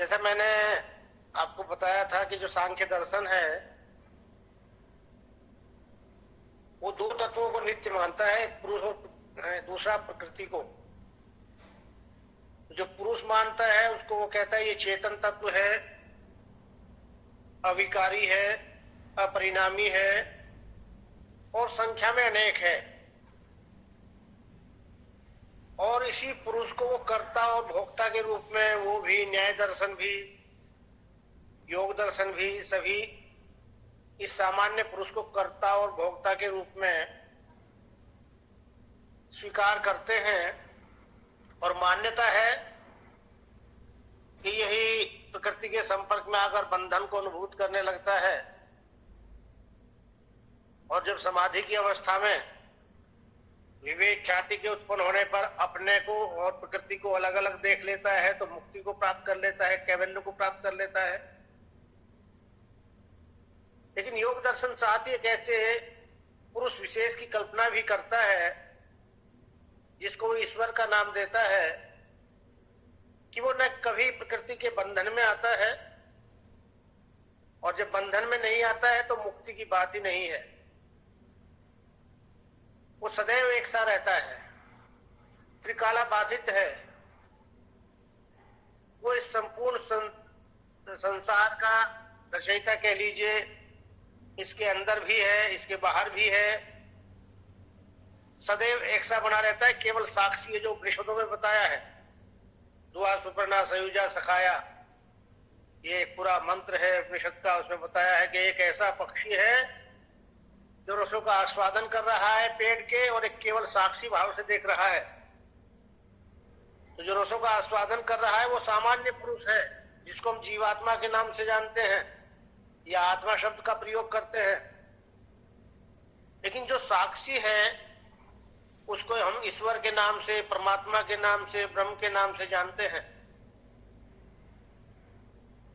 जैसा मैंने आपको बताया था कि जो सांख्य दर्शन है वो दो तत्वों को नित्य मानता है, एक पुरुष और दूसरा प्रकृति को। जो पुरुष मानता है उसको वो कहता है ये चेतन तत्व है, अविकारी है, अपरिणामी है और संख्या में अनेक है। और इसी पुरुष को वो कर्ता और भोक्ता के रूप में वो भी न्याय दर्शन भी योग दर्शन भी सभी इस सामान्य पुरुष को कर्ता और भोक्ता के रूप में स्वीकार करते हैं। और मान्यता है कि यही प्रकृति के संपर्क में आकर बंधन को अनुभूत करने लगता है और जब समाधि की अवस्था में विवेक ख्याति के उत्पन्न होने पर अपने को और प्रकृति को अलग अलग देख लेता है तो मुक्ति को प्राप्त कर लेता है, कैवल्य को प्राप्त कर लेता है। लेकिन योग दर्शन साथ ही एक ऐसे पुरुष विशेष की कल्पना भी करता है जिसको वो ईश्वर का नाम देता है कि वो न कभी प्रकृति के बंधन में आता है और जब बंधन में नहीं आता है तो मुक्ति की बात ही नहीं है। वो सदैव एक सा रहता है, त्रिकाला बाधित है। वो इस संपूर्ण संसार का रचयिता कह लीजिए, इसके अंदर भी है, इसके बाहर भी है, सदैव एक सा बना रहता है। केवल साक्षी है जो उपनिषदों में बताया है, दुआ सुपर्णा सयुजा सखाया, ये एक पूरा मंत्र है उपनिषद का। उसमें बताया है कि एक ऐसा पक्षी है जो रसों का आस्वादन कर रहा है पेड़ के और एक केवल साक्षी भाव से देख रहा है। तो जो रसों का आस्वादन कर रहा है वो सामान्य पुरुष है जिसको हम जीवात्मा के नाम से जानते हैं या आत्मा शब्द का प्रयोग करते हैं। लेकिन जो साक्षी है उसको हम ईश्वर के नाम से, परमात्मा के नाम से, ब्रह्म के नाम से जानते हैं।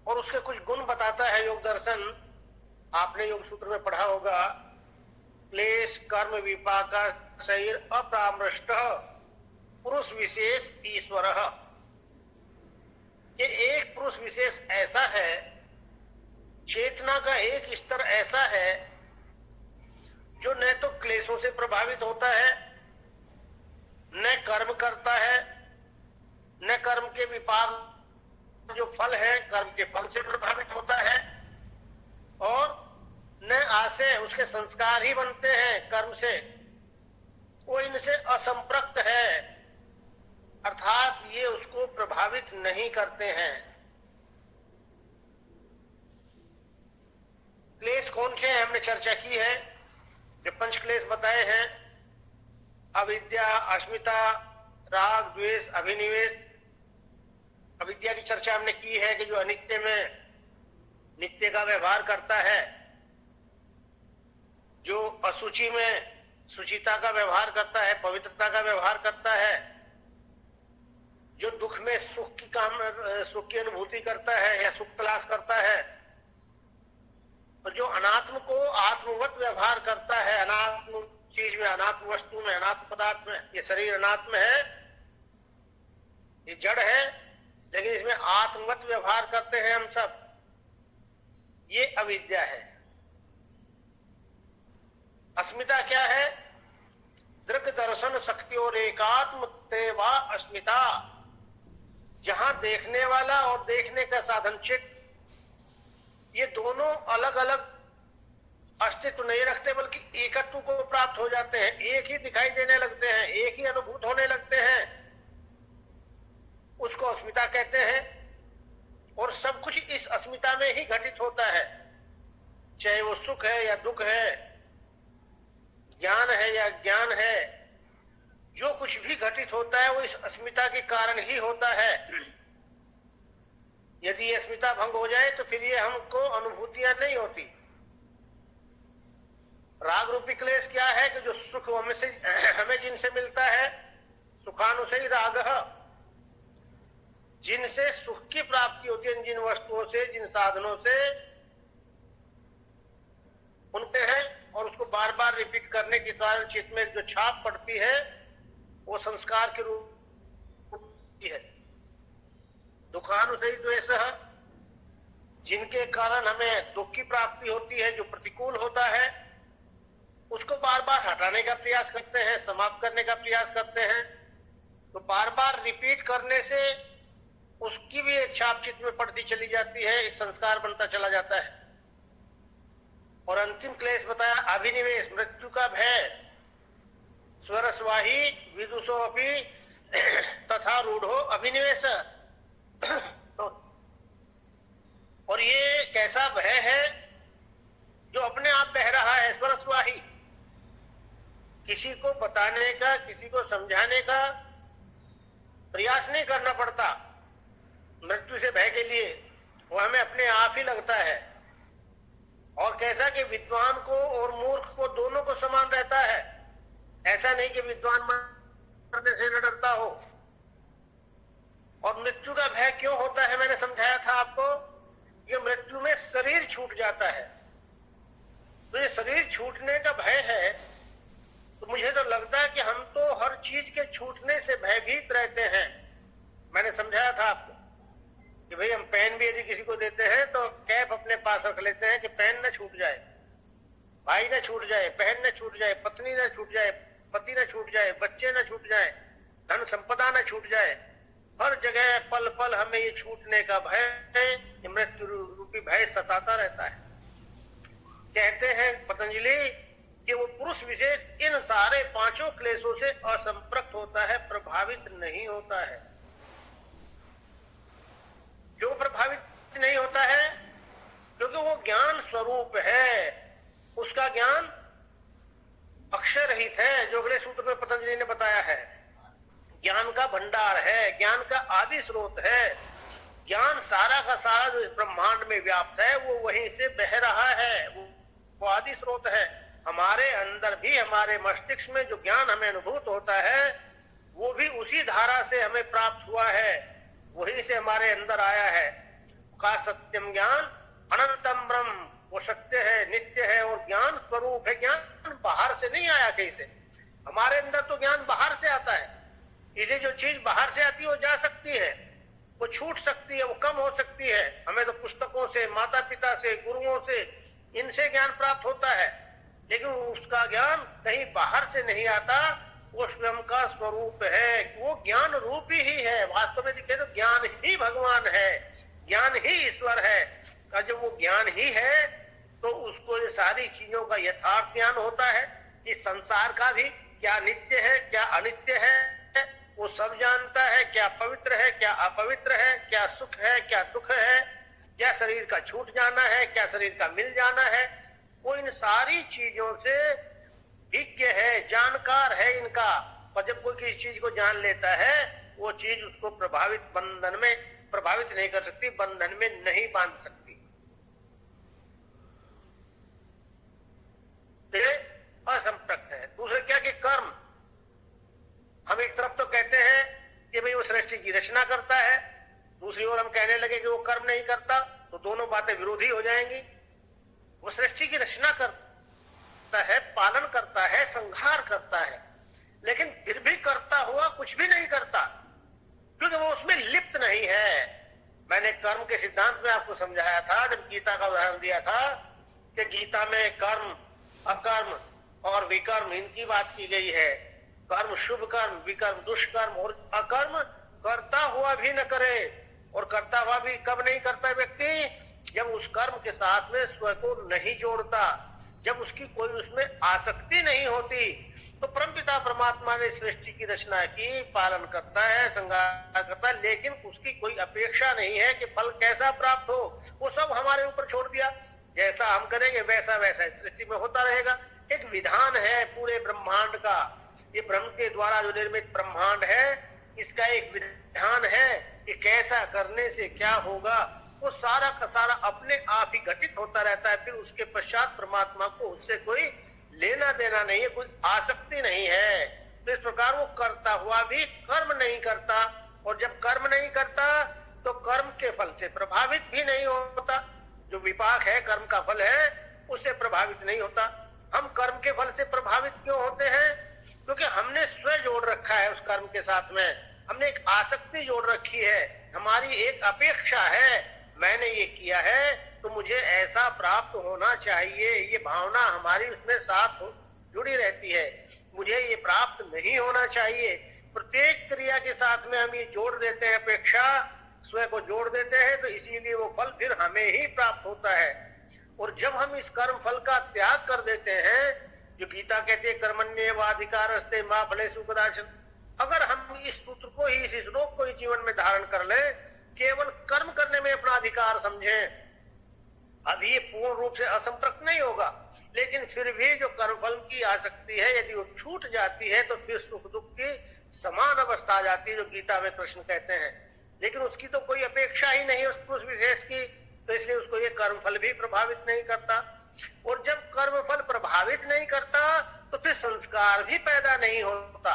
और उसके कुछ गुण बताता है योग दर्शन। आपने योग सूत्र में पढ़ा होगा, क्लेश कर्म विपाका शरीर अपरामृष्ट पुरुष विशेष ईश्वर। ये एक पुरुष विशेष ऐसा है, चेतना का एक स्तर ऐसा है जो न तो क्लेशों से प्रभावित होता है, न कर्म करता है, न कर्म के विपाक जो फल है कर्म के फल से प्रभावित होता है, और न आसे उसके संस्कार ही बनते हैं कर्म से। वो इनसे असंप्रक्त है, अर्थात ये उसको प्रभावित नहीं करते हैं। क्लेश कौन से हैं हमने चर्चा की है। जो पंच क्लेश बताए हैं, अविद्या, अस्मिता, राग, द्वेष, अभिनिवेश। अविद्या की चर्चा हमने की है कि जो अनित्य में नित्य का व्यवहार करता है, जो असुचि में सुचिता का व्यवहार करता है, पवित्रता का व्यवहार करता है, जो दुख में सुख की अनुभूति करता है या सुख तलाश करता है, और जो अनात्म को आत्मवत व्यवहार करता है, अनात्म चीज में, अनात्म वस्तु में, अनात्म पदार्थ में। ये शरीर अनात्म है, ये जड़ है, लेकिन इसमें आत्मवत व्यवहार करते हैं हम सब। ये अविद्या है। अस्मिता क्या है? दृग दर्शन शक्ति और एकात्म तेवा अस्मिता। जहां देखने वाला और देखने का साधन चित्त, ये दोनों अलग अलग अस्तित्व नहीं रखते बल्कि एकत्व को प्राप्त हो जाते हैं, एक ही दिखाई देने लगते हैं, एक ही अनुभूत होने लगते हैं, उसको अस्मिता कहते हैं। और सब कुछ इस अस्मिता में ही घटित होता है, चाहे वो सुख है या दुख है, ज्ञान है या ज्ञान है। जो कुछ भी घटित होता है वो इस अस्मिता के कारण ही होता है। यदि ये अस्मिता भंग हो जाए तो फिर ये हमको अनुभूतियां नहीं होती। राग रूपी क्लेश क्या है कि जो सुख हमें जिनसे मिलता है, सुखानुसई राग, जिनसे सुख की प्राप्ति होती है, जिन वस्तुओं से, जिन साधनों से, उनके हैं, और उसको बार बार रिपीट करने के कारण चित्त में जो छाप पड़ती है वो संस्कार के रूप है। दुखानुसई द्वेष जिनके कारण हमें दुख की प्राप्ति होती है, जो प्रतिकूल होता है, उसको बार बार हटाने का प्रयास करते हैं, समाप्त करने का प्रयास करते हैं। तो बार बार रिपीट करने से उसकी भी एक छाप चित्त में पड़ती चली जाती है, एक संस्कार बनता चला जाता है। और अंतिम क्लेश बताया अभिनिवेश, मृत्यु का भय, स्वरस्वाही विदुषो अपि तथा रूढ़ो अभिनिवेश। तो और ये कैसा भय है जो अपने आप बह रहा है, स्वरस्वाही, किसी को बताने का, किसी को समझाने का प्रयास नहीं करना पड़ता मृत्यु से भय के लिए, वो हमें अपने आप ही लगता है। और कैसा कि विद्वान को और मूर्ख को दोनों को समान रहता है, ऐसा नहीं कि विद्वान मरने से न डरता हो। और मृत्यु का भय क्यों होता है, मैंने समझाया था आपको, ये मृत्यु में शरीर छूट जाता है। तो ये शरीर छूटने का भय है। तो मुझे तो लगता है कि हम तो हर चीज के छूटने से भयभीत रहते हैं। मैंने समझाया था आपको कि भाई हम पेन भी यदि किसी को देते हैं तो कैप अपने पास रख लेते हैं कि पेन न छूट जाए, भाई न छूट जाए, बहन न छूट जाए, पत्नी न छूट जाए, पति न छूट जाए, बच्चे न छूट जाए, धन संपदा न छूट जाए। हर जगह पल पल हमें ये छूटने का भय है, ये मृत्यु रूपी भय सताता रहता है। कहते हैं पतंजलि कि वो पुरुष विशेष इन सारे पांचों क्लेशों से असंपृक्त होता है, प्रभावित नहीं होता है। क्यों प्रभावित नहीं होता है? क्योंकि वो ज्ञान स्वरूप है, उसका ज्ञान अक्षर रहित है, जो अगले सूत्र में पतंजलि ने बताया है। ज्ञान का भंडार है, ज्ञान का आदि स्रोत है। ज्ञान सारा का सारा जो ब्रह्मांड में व्याप्त है वो वहीं से बह रहा है, वो आदि स्रोत है। हमारे अंदर भी, हमारे मस्तिष्क में जो ज्ञान हमें अनुभूत होता है वो भी उसी धारा से हमें प्राप्त हुआ है, वहीं से हमारे अंदर आया है। का सत्यम ज्ञान अनंतम ब्रह्म, वो सत्य है, नित्य है और ज्ञान स्वरूप है। ज्ञान बाहर से नहीं आया कहीं से, हमारे अंदर तो ज्ञान बाहर से आता है। इसलिए जो चीज बाहर से आती है वो जा सकती है, वो छूट सकती है, वो कम हो सकती है। हमें तो पुस्तकों से, माता पिता से, गुरुओं से, इनसे ज्ञान प्राप्त होता है, लेकिन उसका ज्ञान कहीं बाहर से नहीं आता, वो स्वयं का स्वरूप है, वो ज्ञान रूपी ही है। वास्तव में दिखे तो ज्ञान ही भगवान है, ज्ञान ही ईश्वर है। और जब वो ज्ञान ही है तो उसको ये सारी चीजों का यथार्थ ज्ञान होता है। इस संसार का भी क्या नित्य है, क्या अनित्य है, वो सब जानता है। क्या पवित्र है, क्या अपवित्र है, क्या सुख है, क्या दुख है, क्या शरीर का छूट जाना है, क्या शरीर का मिल जाना है। वो इन सारी चीजों से विज्ञ है, जानकार है इनका। और जब कोई किसी चीज को जान लेता है, वो चीज उसको प्रभावित नहीं कर सकती, बंधन में नहीं बांध सकती। असंपृक्त है। दूसरे क्या कि कर्म, हम एक तरफ तो कहते हैं कि भाई वो सृष्टि की रचना करता है, दूसरी ओर हम कहने लगे कि वो कर्म नहीं करता, तो दोनों बातें विरोधी हो जाएंगी। वो सृष्टि की रचना करता है, पालन करता है, संहार करता है, लेकिन फिर भी करता हुआ कुछ भी नहीं करता, क्योंकि वो उसमें लिप्त नहीं है। मैंने कर्म के सिद्धांत में आपको समझाया था, जब गीता का उदाहरण दिया था कि गीता में कर्म, अकर्म और विकर्म, इनकी बात की गई है। कर्म शुभ कर्म, विकर्म दुष्कर्म, और अकर्म करता हुआ भी न करे। और करता हुआ भी कब नहीं करता व्यक्ति? जब उस कर्म के साथ में स्वयं को नहीं जोड़ता, जब उसकी कोई उसमें आसक्ति नहीं होती। तो परमपिता परमात्मा ने सृष्टि की रचना की, पालन करता है, संहार करता है, लेकिन उसकी कोई अपेक्षा नहीं है कि फल कैसा प्राप्त हो। वो सब हमारे ऊपर छोड़ दिया, जैसा हम करेंगे वैसा वैसा इस सृष्टि में होता रहेगा। एक विधान है पूरे ब्रह्मांड का, ये ब्रह्म के द्वारा जो निर्मित ब्रह्मांड है, इसका एक विधान है कि कैसा करने से क्या होगा। वो सारा का सारा अपने आप ही घटित होता रहता है। फिर उसके पश्चात परमात्मा को उससे कोई लेना देना नहीं है, कोई आसक्ति नहीं है। तो इस प्रकार वो करता हुआ भी कर्म नहीं करता, और जब कर्म नहीं करता तो कर्म के फल से प्रभावित भी नहीं होता। जो विपाक है, कर्म का फल है, उससे प्रभावित नहीं होता। हम कर्म के फल से प्रभावित क्यों होते हैं? क्योंकि हमने स्वयं जोड़ रखा है उस कर्म के साथ में, हमने एक आसक्ति जोड़ रखी है, हमारी एक अपेक्षा है। मैंने ये किया है तो मुझे ऐसा प्राप्त होना चाहिए, ये भावना हमारी उसमें साथ जुड़ी रहती है। मुझे ये प्राप्त नहीं होना चाहिए। प्रत्येक क्रिया के साथ में हम ये जोड़ देते हैं, अपेक्षा स्वयं को जोड़ देते हैं, तो इसीलिए वो फल फिर हमें ही प्राप्त होता है। और जब हम इस कर्म फल का त्याग कर देते हैं, जो गीता कहती है कर्मण्येवाधिकारस्ते मा फलेषु कदाचन, अगर हम इस सूत्र को ही, इस श्लोक को ही जीवन में धारण कर ले, केवल कर्म करने में अपना अधिकार समझें, अब ये पूर्ण रूप से असंपृक्त नहीं होगा, लेकिन फिर भी जो कर्मफल की आसक्ति है यदि वो छूट जाती है तो फिर सुख दुख की समान अवस्था आ जाती है, जो गीता में कृष्ण कहते हैं। लेकिन उसकी तो कोई अपेक्षा ही नहीं उस पुरुष विशेष की, तो इसलिए उसको ये कर्मफल भी प्रभावित नहीं करता। और जब कर्मफल प्रभावित नहीं करता तो फिर संस्कार भी पैदा नहीं होता,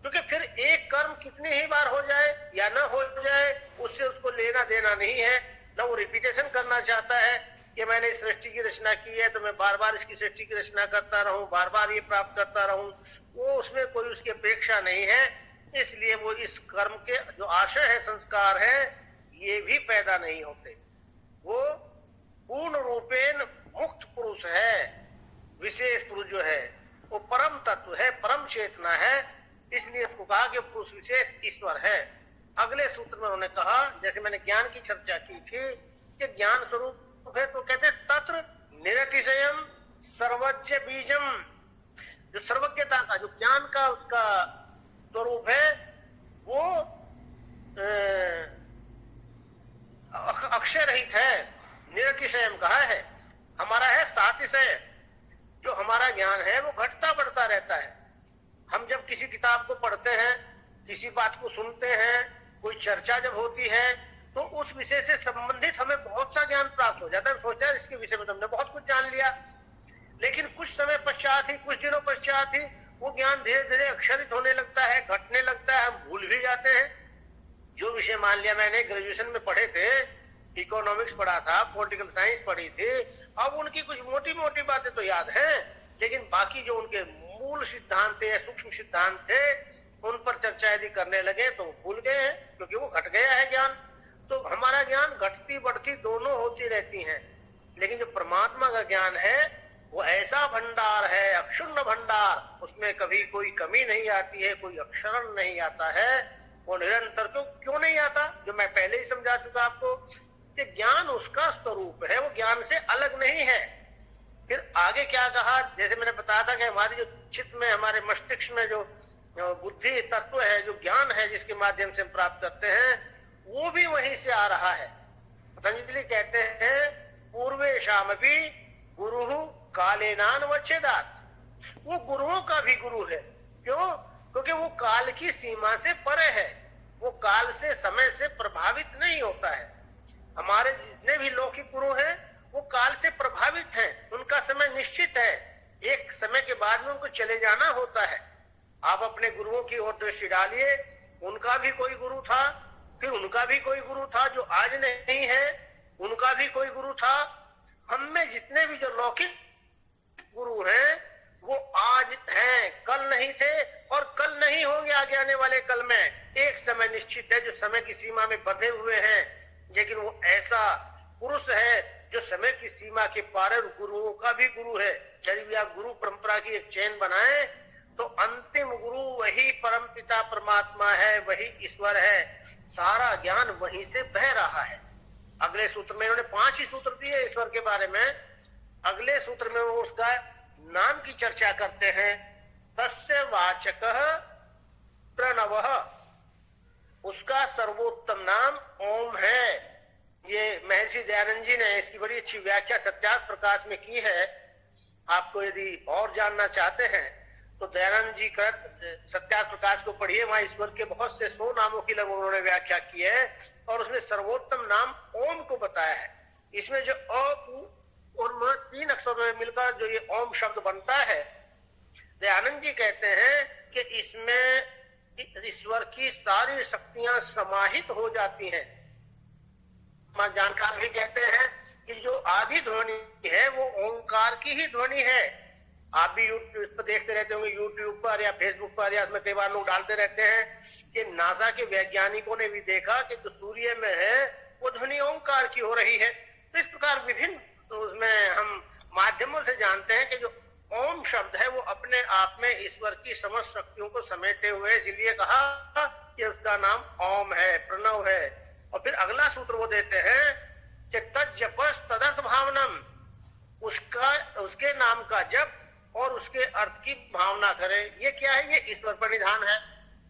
क्योंकि फिर एक कर्म कितनी ही बार हो जाए या ना हो जाए उससे उसको लेना देना नहीं है। ना वो रिपीटेशन करना चाहता है कि मैंने इस सृष्टि की रचना की है तो मैं बार बार इसकी सृष्टि की रचना करता रहूं, बार बार ये प्राप्त करता रहूं, वो उसमें कोई उसकी अपेक्षा नहीं है। इसलिए वो इस कर्म के जो आशय है, संस्कार है, ये भी पैदा नहीं होते। वो पूर्ण रूपेण मुक्त पुरुष है। विशेष पुरुष जो है वो परम तत्व है, परम चेतना है, इसलिए उसको कहा कि पुरुष विशेष ईश्वर है। अगले सूत्र में उन्होंने कहा, जैसे मैंने ज्ञान की चर्चा की थी कि ज्ञान स्वरूप है, तो कहते तत्र निरतिशयम सर्वज्ञ बीजम, जो सर्वज्ञता का, जो ज्ञान का उसका स्वरूप है, वो अक्षय रहित है। निरतिशयम कहा है, हमारा है सातिशय। जो हमारा ज्ञान है वो घटता बढ़ता रहता है। हम जब किसी किताब को पढ़ते हैं, किसी बात को सुनते हैं, कोई चर्चा जब होती है, तो उस विषय से संबंधित हमें बहुत सा ज्ञान प्राप्त हो जाता है। सोचते हैं इसके विषय में तो हमने बहुत कुछ जान लिया, लेकिन कुछ समय पश्चात ही, कुछ दिनों पश्चात ही वो ज्ञान धीरे धीरे अक्षरित होने लगता है, घटने लगता है, हम भूल भी जाते हैं। जो विषय मान लिया मैंने ग्रेजुएशन में पढ़े थे, इकोनॉमिक्स पढ़ा था, पॉलिटिकल साइंस पढ़ी थी, अब उनकी कुछ मोटी मोटी बातें तो याद हैं, लेकिन बाकी जो उनके मूल सिद्धांत थे, सूक्ष्म सिद्धांत थे, उन पर चर्चा यदि करने लगे तो भूल गए हैं, क्योंकि वो घट गया है ज्ञान। तो हमारा ज्ञान घटती बढ़ती दोनों होती रहती हैं, लेकिन जो परमात्मा का ज्ञान है वो ऐसा भंडार है, अक्षुण्ण भंडार, उसमें कभी कोई कमी नहीं आती है, कोई अक्षरण नहीं आता है, वो निरंतर। क्यों नहीं आता? जो मैं पहले ही समझा चुका आपको कि ज्ञान उसका स्वरूप है, वो ज्ञान से अलग नहीं है। फिर आगे क्या कहा, जैसे मैंने बताया था कि हमारी जो चित्त में, हमारे मस्तिष्क में जो बुद्धि तत्व है, जो ज्ञान है, जिसके माध्यम से हम प्राप्त करते हैं, वो भी वहीं से आ रहा है। पतंजलि कहते हैं पूर्वे शाम भी गुरु कालेनान वच्छेदात, वो गुरुओं का भी गुरु है। क्यों? क्योंकि वो काल की सीमा से परे है, वो काल से, समय से प्रभावित नहीं होता है। हमारे जितने भी लौकिक गुरु हैं वो काल से प्रभावित हैं, उनका समय निश्चित है, एक समय के बाद में उनको चले जाना होता है। आप अपने गुरुओं की ओर दृष्टि डालिए, उनका भी कोई गुरु था, फिर उनका भी कोई गुरु था जो आज नहीं है, उनका भी कोई गुरु था। हम में जितने भी जो लौकिक गुरु हैं वो आज हैं, कल नहीं थे और कल नहीं होंगे आगे आने वाले कल में। एक समय निश्चित है जो समय की सीमा में बंधे हुए हैं, लेकिन वो ऐसा पुरुष है जो समय की सीमा के पार गुरुओं का भी गुरु है। यदि भी आप गुरु परंपरा की एक चेन बनाए तो अंतिम गुरु वही परम पिता परमात्मा है, वही ईश्वर है, सारा ज्ञान वहीं से बह रहा है। अगले सूत्र में इन्होंने 5 ही सूत्र दिए ईश्वर के बारे में। अगले सूत्र में वो उसका नाम की चर्चा करते हैं। तस्य वाचकः प्रणवः, उसका सर्वोत्तम नाम ओम है। ये महर्षि दयानंद जी ने इसकी बड़ी अच्छी व्याख्या सत्यार्थ प्रकाश में की है। आपको यदि और जानना चाहते हैं तो दयानंद जी कृत सत्यार्थ प्रकाश को पढ़िए, वहां ईश्वर के बहुत से 100 नामों की लगभग उन्होंने व्याख्या की है और उसमें सर्वोत्तम नाम ओम को बताया है। इसमें जो अ और म 3 अक्षर में मिलकर जो ये ओम शब्द बनता है, दयानंद जी कहते हैं कि इसमें ईश्वर की सारी शक्तियां समाहित हो जाती हैं। जानकार भी कहते हैं कि जो आदि ध्वनि है वो ओंकार की ही ध्वनि है। आप भी यूट्यूब पर देखते रहते होंगे, यूट्यूब पर या फेसबुक पर या उसमें कई बार लोग डालते रहते हैं कि नासा के वैज्ञानिकों ने भी देखा कि जो सूर्य में है वो ध्वनि ओंकार की हो रही है। तो इस प्रकार विभिन्न तो उसमें हम माध्यमों से जानते हैं कि जो ओम शब्द है वो अपने आप में ईश्वर की समस्त शक्तियों को समेटे हुए, इसलिए कहा कि उसका नाम ओम है, प्रणव है। और फिर अगला सूत्र वो देते हैं कि तज्जपस तदर्थ भावनम, उसका उसके नाम का जप और उसके अर्थ की भावना करें। ये क्या है? ये ईश्वर पर निधान है।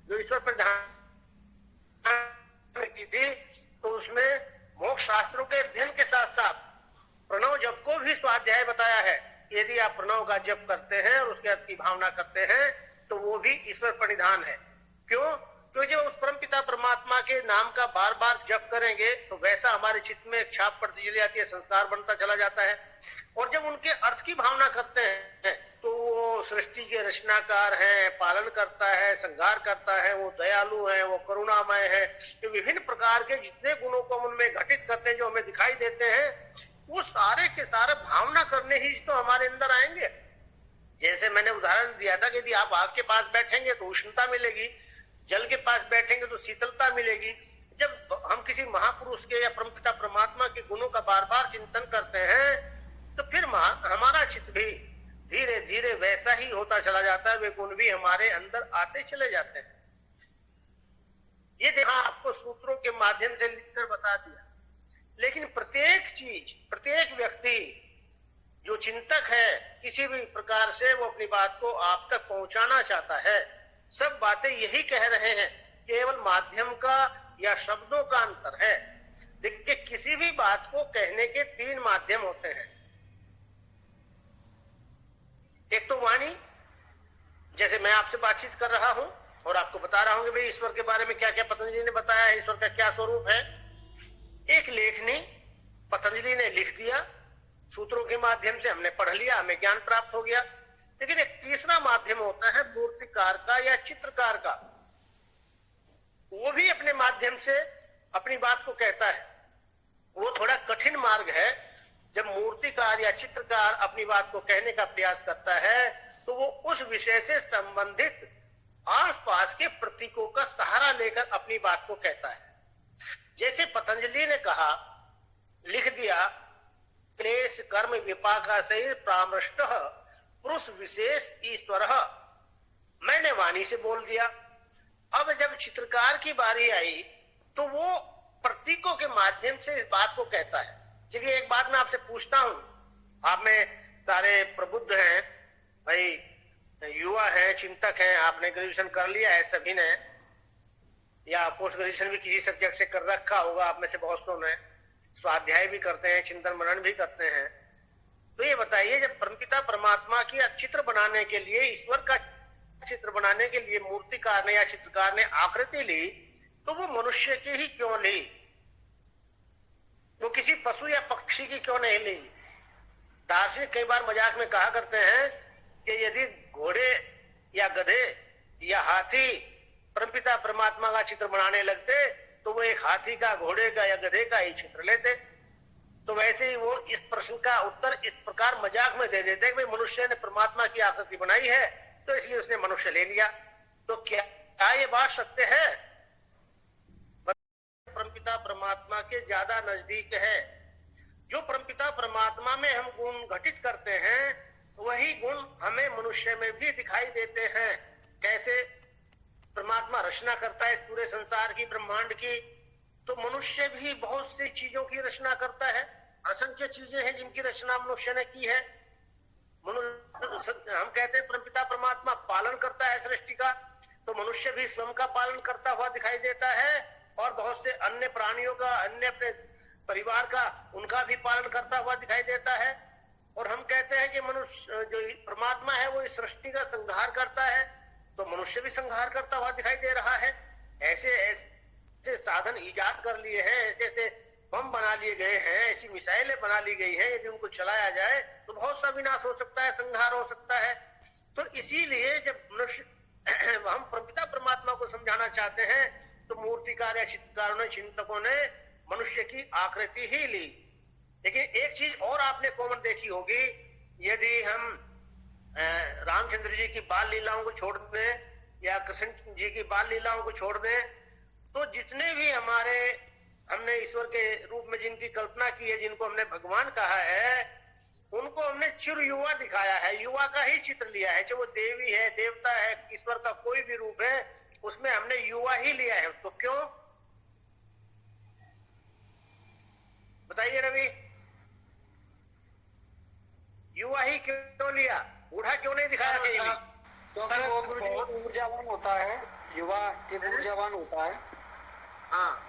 जो ईश्वर पर ध्यान की थी तो उसमें मोक्ष शास्त्रों के अध्ययन के साथ साथ प्रणव जप को भी स्वाध्याय बताया है। यदि आप प्रणव का जप करते हैं और उसके अर्थ की भावना करते हैं तो वो भी ईश्वर पर निधान है। क्यों? क्योंकि जब उस परमपिता परमात्मा के नाम का बार बार जप करेंगे तो वैसा हमारे चित्त में एक छाप पड़ती चली जाती है, संस्कार बनता चला जाता है। और जब उनके अर्थ की भावना करते हैं तो वो सृष्टि के रचनाकार है, पालन करता है, संहार करता है, वो दयालु है, वो करुणामय है। तो विभिन्न प्रकार के जितने गुणों को हम उनमें घटित करते हैं जो हमें दिखाई देते हैं, वो सारे के सारे भावना करने ही तो हमारे अंदर आएंगे। जैसे मैंने उदाहरण दिया था कि यदि आप आग के पास बैठेंगे तो उष्णता मिलेगी, जल के पास बैठेंगे तो शीतलता मिलेगी। जब हम किसी महापुरुष के या परमपिता परमात्मा के गुणों का बार बार चिंतन करते हैं तो फिर हमारा चित्त भी धीरे धीरे वैसा ही होता चला जाता है, वे गुण भी हमारे अंदर आते चले जाते हैं। ये देखा आपको सूत्रों के माध्यम से लिखकर बता दिया। लेकिन प्रत्येक चीज, प्रत्येक व्यक्ति जो चिंतक है किसी भी प्रकार से वो अपनी बात को आप तक पहुंचाना चाहता है। सब बातें यही कह रहे हैं, केवल माध्यम का या शब्दों का अंतर है। देखिए, किसी भी बात को कहने के तीन माध्यम होते हैं। एक तो वाणी, जैसे मैं आपसे बातचीत कर रहा हूं और आपको बता रहा हूं कि भाई ईश्वर के बारे में क्या क्या पतंजलि ने बताया है, ईश्वर का क्या स्वरूप है। एक लेखनी, पतंजलि ने लिख दिया, सूत्रों के माध्यम से हमने पढ़ लिया, हमें ज्ञान प्राप्त हो गया। लेकिन एक तीसरा माध्यम होता है मूर्तिकार का या चित्रकार का। वो भी अपने माध्यम से अपनी बात को कहता है। वो थोड़ा कठिन मार्ग है। जब मूर्तिकार या चित्रकार अपनी बात को कहने का प्रयास करता है तो वो उस विषय से संबंधित आसपास के प्रतीकों का सहारा लेकर अपनी बात को कहता है। जैसे पतंजलि ने कहा, लिख दिया, क्लेश कर्म विपाका से प्रामृष्ट पुरुष विशेष ईश्वर, मैंने वाणी से बोल दिया। अब जब चित्रकार की बारी आई तो वो प्रतीकों के माध्यम से इस बात को कहता है। चलिए, एक बात मैं आपसे पूछता हूं, आप में सारे प्रबुद्ध हैं भाई, युवा हैं, चिंतक हैं, आपने ग्रेजुएशन कर लिया है सभी ने, या पोस्ट ग्रेजुएशन भी किसी सब्जेक्ट से कर रखा होगा आप में से बहुत सौ ने, स्वाध्याय भी करते हैं, चिंतन मनन भी करते हैं। तो ये बताइए, जब परमपिता परमात्मा की चित्र बनाने के लिए, ईश्वर का चित्र बनाने के लिए मूर्तिकार ने या चित्रकार ने आकृति ली तो वो मनुष्य की ही क्यों ली? वो किसी पशु या पक्षी की क्यों नहीं ली? दार्शनिक कई बार मजाक में कहा करते हैं कि यदि घोड़े या गधे या हाथी परमपिता परमात्मा का चित्र बनाने लगते तो वो एक हाथी का, घोड़े का या गधे का ही चित्र लेते। तो वैसे ही वो इस प्रश्न का उत्तर इस प्रकार मजाक में दे देते कि मनुष्य ने परमात्मा की आकृति बनाई है तो इसलिए उसने मनुष्य ले लिया। तो क्या ये बात सत्य है? परमपिता परमात्मा के ज्यादा नजदीक है। जो परमपिता परमात्मा में हम गुण घटित करते हैं वही गुण हमें मनुष्य में भी दिखाई देते हैं। कैसे? परमात्मा रचना करता है इस पूरे संसार की, ब्रह्मांड की, तो मनुष्य भी बहुत सी चीजों की रचना करता है। असंख्य चीजें हैं जिनकी रचना मनुष्य ने की है। हम कहते हैं परमपिता परमात्मा पालन करता है सृष्टि का, तो मनुष्य भी स्वयं का पालन करता हुआ दिखाई देता है और बहुत से अन्य प्राणियों का, अन्य अपने परिवार का, उनका भी पालन करता हुआ दिखाई देता है। और हम कहते हैं कि मनुष्य जो परमात्मा है वो इस सृष्टि का संहार करता है, तो मनुष्य भी संहार करता हुआ दिखाई दे रहा है। ऐसे ऐसे साधन ईजाद कर लिए हैं, ऐसे ऐसे बम बना लिए गए हैं, ऐसी मिसाइलें बना ली गई हैं, यदि उनको चलाया जाए तो बहुत सा विनाश हो सकता है, संहार हो सकता है। तो इसीलिए जब मनुष्य हम परमपिता परमात्मा को समझाना चाहते हैं तो मूर्तिकार या चित्रकारों ने, चिंतकों ने मनुष्य की आकृति ही ली। लेकिन एक चीज और आपने कॉमन देखी होगी, यदि हम रामचंद्र जी की बाल लीलाओं को छोड़ दें या कृष्ण जी की बाल लीलाओं को छोड़ दें तो जितने भी हमारे हमने ईश्वर के रूप में जिनकी कल्पना की है, जिनको हमने भगवान कहा है, उनको हमने चिर युवा दिखाया है, युवा का ही चित्र लिया है। चाहे वो देवी है, देवता है, ईश्वर का कोई भी रूप है, उसमें हमने युवा ही लिया है। तो क्यों बताइए रवि, युवा ही क्यों लिया? बूढ़ा क्यों नहीं दिखाया कहीं भी? सर वो बहुत ऊर्जावान होता है, युवा एक ऊर्जावान होता है। हाँ